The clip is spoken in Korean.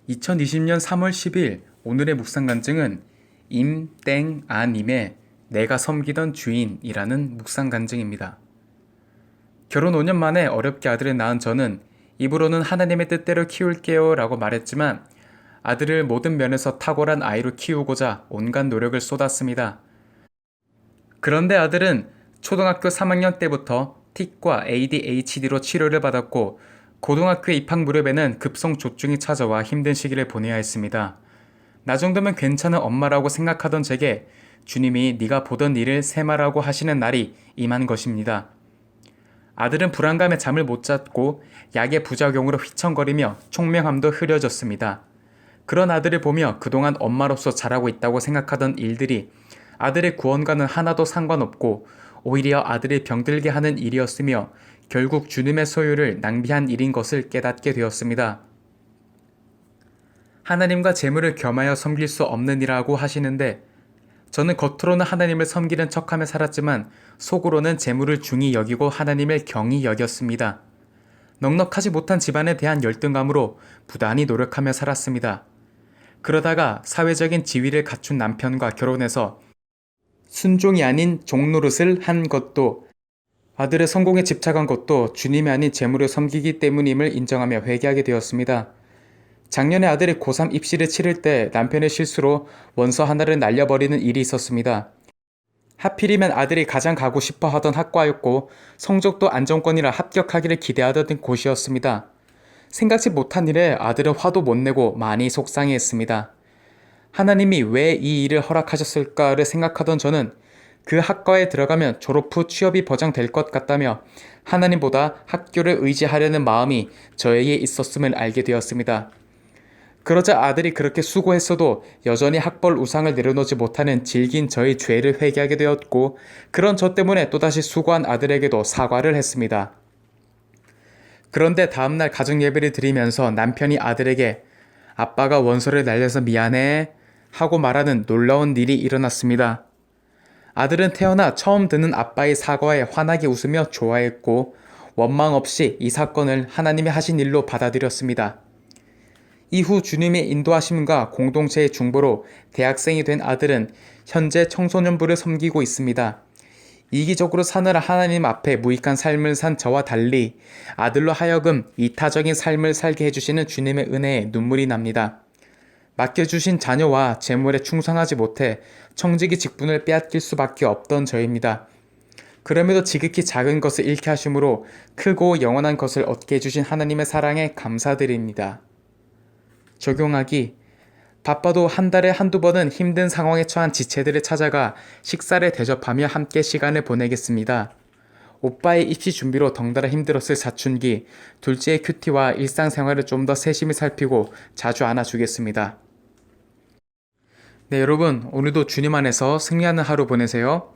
2020년 3월 10일 오늘의 묵상 간증은 임땡아님의 내가 섬기던 주인이라는 묵상 간증입니다. 결혼 5년 만에 어렵게 아들을 낳은 저는 입으로는 하나님의 뜻대로 키울게요 라고 말했지만 아들을 모든 면에서 탁월한 아이로 키우고자 온갖 노력을 쏟았습니다. 그런데 아들은 초등학교 3학년 때부터 틱과 ADHD로 치료를 받았고 고등학교 입학 무렵에는 급성 조증이 찾아와 힘든 시기를 보내야 했습니다. 나 정도면 괜찮은 엄마라고 생각하던 제게 주님이 네가 보던 일을 세마라고 하시는 날이 임한 것입니다. 아들은 불안감에 잠을 못 잤고 약의 부작용으로 휘청거리며 총명함도 흐려졌습니다. 그런 아들을 보며 그동안 엄마로서 잘하고 있다고 생각하던 일들이 아들의 구원과는 하나도 상관없고 오히려 아들을 병들게 하는 일이었으며 결국 주님의 소유를 낭비한 일인 것을 깨닫게 되었습니다. 하나님과 재물을 겸하여 섬길 수 없는 이라고 하시는데 저는 겉으로는 하나님을 섬기는 척하며 살았지만 속으로는 재물을 중히 여기고 하나님을 경히 여겼습니다. 넉넉하지 못한 집안에 대한 열등감으로 부단히 노력하며 살았습니다. 그러다가 사회적인 지위를 갖춘 남편과 결혼해서 순종이 아닌 종노릇을 한 것도 아들의 성공에 집착한 것도 주님이 아닌 재물을 섬기기 때문임을 인정하며 회개하게 되었습니다. 작년에 아들이 고3 입시를 치를 때 남편의 실수로 원서 하나를 날려버리는 일이 있었습니다. 하필이면 아들이 가장 가고 싶어 하던 학과였고 성적도 안정권이라 합격하기를 기대하던 곳이었습니다. 생각지 못한 일에 아들은 화도 못 내고 많이 속상해했습니다. 하나님이 왜 이 일을 허락하셨을까를 생각하던 저는 그 학과에 들어가면 졸업 후 취업이 보장될 것 같다며 하나님보다 학교를 의지하려는 마음이 저에게 있었음을 알게 되었습니다. 그러자 아들이 그렇게 수고했어도 여전히 학벌 우상을 내려놓지 못하는 질긴 저의 죄를 회개하게 되었고 그런 저 때문에 또다시 수고한 아들에게도 사과를 했습니다. 그런데 다음날 가정 예배를 드리면서 남편이 아들에게 아빠가 원서를 날려서 미안해 하고 말하는 놀라운 일이 일어났습니다. 아들은 태어나 처음 듣는 아빠의 사과에 환하게 웃으며 좋아했고 원망 없이 이 사건을 하나님이 하신 일로 받아들였습니다. 이후 주님의 인도하심과 공동체의 중보로 대학생이 된 아들은 현재 청소년부를 섬기고 있습니다. 이기적으로 사느라 하나님 앞에 무익한 삶을 산 저와 달리 아들로 하여금 이타적인 삶을 살게 해주시는 주님의 은혜에 눈물이 납니다. 맡겨주신 자녀와 재물에 충성하지 못해 청지기 직분을 빼앗길 수밖에 없던 저입니다. 그럼에도 지극히 작은 것을 잃게 하심으로 크고 영원한 것을 얻게 해주신 하나님의 사랑에 감사드립니다. 적용하기. 바빠도 한 달에 한두 번은 힘든 상황에 처한 지체들을 찾아가 식사를 대접하며 함께 시간을 보내겠습니다. 오빠의 입시 준비로 덩달아 힘들었을 사춘기, 둘째의 큐티와 일상생활을 좀 더 세심히 살피고 자주 안아주겠습니다. 네, 여러분, 오늘도 주님 안에서 승리하는 하루 보내세요.